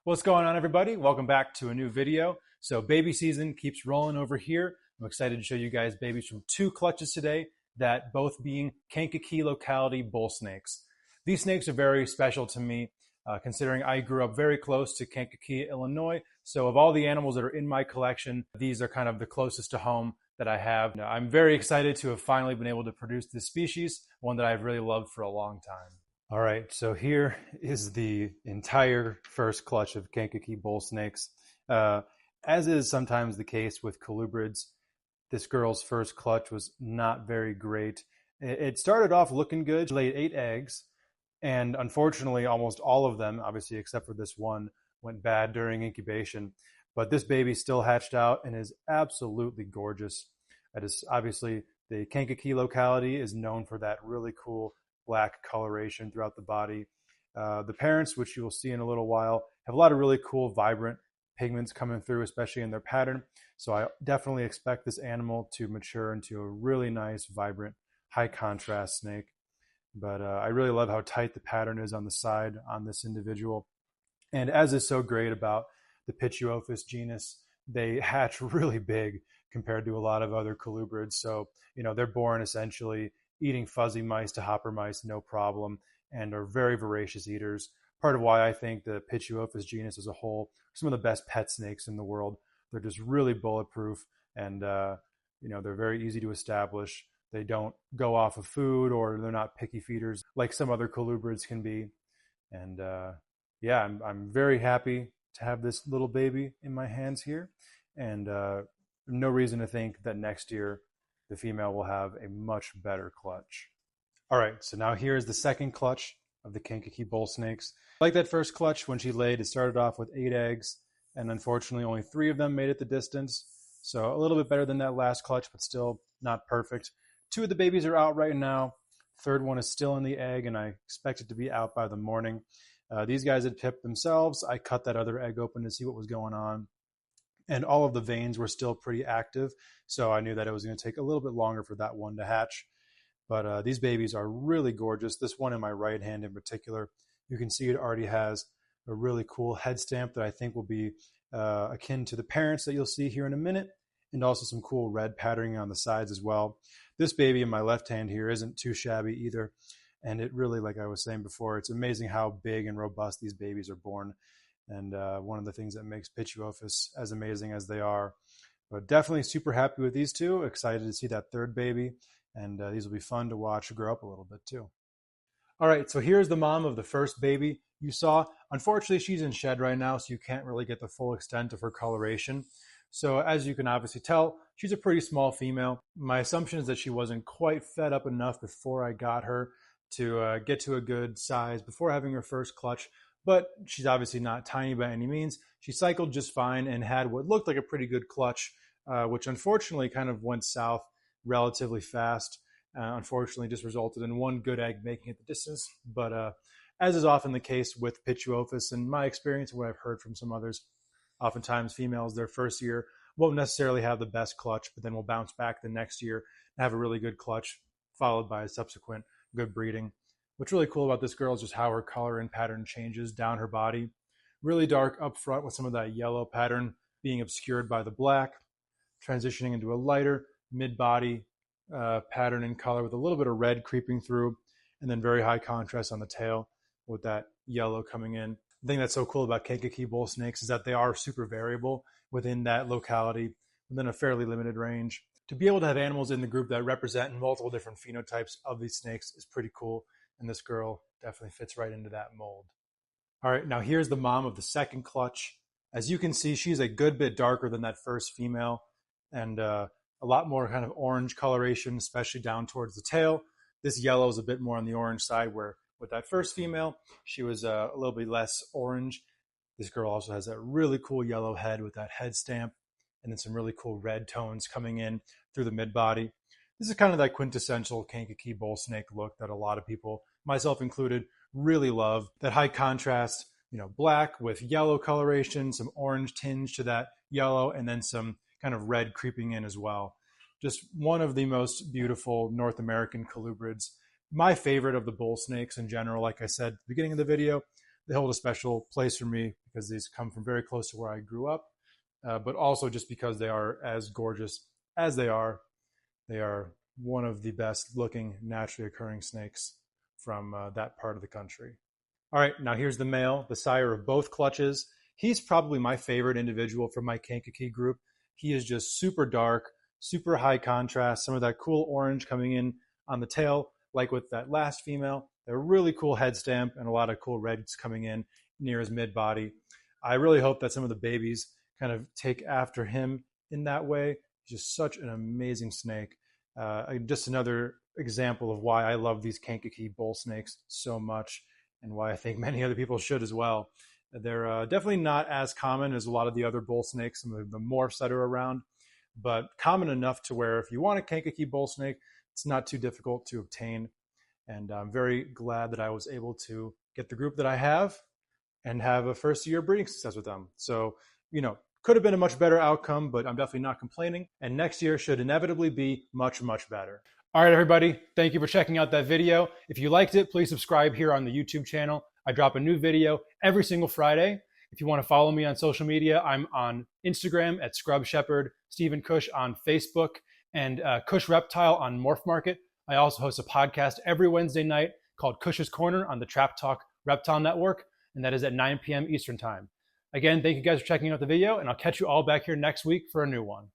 What's going on, everybody? Welcome back to a new video. So baby season keeps rolling over here. I'm excited to show you guys babies from two clutches today, that both being Kankakee locality bull snakes. These snakes are very special to me, considering I grew up very close to Kankakee, Illinois. So of all the animals that are in my collection, these are kind of the closest to home that I have. I'm very excited to have finally been able to produce this species, one that I've really loved for a long time. All right, so here is the entire first clutch of Kankakee bull snakes. As is sometimes the case with colubrids, this girl's first clutch was not very great. It started off looking good. She laid 8 eggs, and unfortunately, almost all of them, obviously except for this one, went bad during incubation. But this baby still hatched out and is absolutely gorgeous. Obviously, the Kankakee locality is known for that really cool black coloration throughout the body. The parents, which you will see in a little while, have a lot of really cool, vibrant pigments coming through, especially in their pattern. So I definitely expect this animal to mature into a really nice, vibrant, high contrast snake. But I really love how tight the pattern is on the side on this individual. And as is so great about the Pituophis genus, they hatch really big compared to a lot of other colubrids. So, they're born essentially eating fuzzy mice to hopper mice, no problem, and are very voracious eaters. Part of why I think the Pituophis genus as a whole are some of the best pet snakes in the world. They're just really bulletproof, and they're very easy to establish. They don't go off of food, or they're not picky feeders like some other colubrids can be. And I'm very happy to have this little baby in my hands here, and no reason to think that next year the female will have a much better clutch. All right, so now here's the second clutch of the Kankakee bull snakes. Like that first clutch, when she laid, it started off with 8 eggs, and unfortunately only 3 of them made it the distance. So a little bit better than that last clutch, but still not perfect. 2 of the babies are out right now. Third one is still in the egg, and I expect it to be out by the morning. These guys had pipped themselves. I cut that other egg open to see what was going on, and all of the veins were still pretty active, so I knew that it was going to take a little bit longer for that one to hatch. But these babies are really gorgeous. This one in my right hand in particular, you can see it already has a really cool head stamp that I think will be akin to the parents that you'll see here in a minute, and also some cool red patterning on the sides as well. This baby in my left hand here isn't too shabby either, and it really, like I was saying before, it's amazing how big and robust these babies are born. And one of the things that makes Pituophis as amazing as they are. But definitely super happy with these 2. Excited to see that third baby. And these will be fun to watch grow up a little bit too. All right, so here's the mom of the first baby you saw. Unfortunately, she's in shed right now, so you can't really get the full extent of her coloration. So as you can obviously tell, she's a pretty small female. My assumption is that she wasn't quite fed up enough before I got her to get to a good size before having her first clutch. But she's obviously not tiny by any means. She cycled just fine and had what looked like a pretty good clutch, which unfortunately kind of went south relatively fast. Unfortunately, just resulted in 1 good egg making it the distance. But as is often the case with Pituophis, in my experience, what I've heard from some others, oftentimes females, their first year won't necessarily have the best clutch, but then will bounce back the next year and have a really good clutch, followed by a subsequent good breeding. What's really cool about this girl is just how her color and pattern changes down her body. Really dark up front with some of that yellow pattern being obscured by the black, transitioning into a lighter mid-body pattern and color with a little bit of red creeping through, and then very high contrast on the tail with that yellow coming in. The thing that's so cool about Kankakee bull snakes is that they are super variable within that locality, within a fairly limited range. To be able to have animals in the group that represent multiple different phenotypes of these snakes is pretty cool. And this girl definitely fits right into that mold. All right, now here's the mom of the second clutch. As you can see, she's a good bit darker than that first female, and a lot more kind of orange coloration, especially down towards the tail. This yellow is a bit more on the orange side, where with that first female, she was a little bit less orange. This girl also has that really cool yellow head with that head stamp, and then some really cool red tones coming in through the mid-body. This is kind of that quintessential Kankakee bull snake look that a lot of people, myself included, really love. That high contrast, black with yellow coloration, some orange tinge to that yellow, and then some kind of red creeping in as well. Just one of the most beautiful North American colubrids. My favorite of the bull snakes in general. Like I said at the beginning of the video, they hold a special place for me because these come from very close to where I grew up, but also just because they are as gorgeous as they are. They are one of the best looking naturally occurring snakes from that part of the country. All right, now here's the male, the sire of both clutches. He's probably my favorite individual from my Kankakee group. He is just super dark, super high contrast, some of that cool orange coming in on the tail, like with that last female. A really cool head stamp and a lot of cool reds coming in near his mid body. I really hope that some of the babies kind of take after him in that way. He's just such an amazing snake. Just another example of why I love these Kankakee bull snakes so much, and why I think many other people should as well. They're definitely not as common as a lot of the other bull snakes, some of the morphs that are around, but common enough to where if you want a Kankakee bull snake, it's not too difficult to obtain. And I'm very glad that I was able to get the group that I have and have a first year breeding success with them. So, could have been a much better outcome, but I'm definitely not complaining. And next year should inevitably be much, much better. All right, everybody. Thank you for checking out that video. If you liked it, please subscribe here on the YouTube channel. I drop a new video every single Friday. If you want to follow me on social media, I'm on Instagram at Scrub Shepherd, Stephen Cush on Facebook, and Cush Reptile on Morph Market. I also host a podcast every Wednesday night called Cush's Corner on the Trap Talk Reptile Network, and that is at 9 p.m. Eastern Time. Again, thank you guys for checking out the video, and I'll catch you all back here next week for a new one.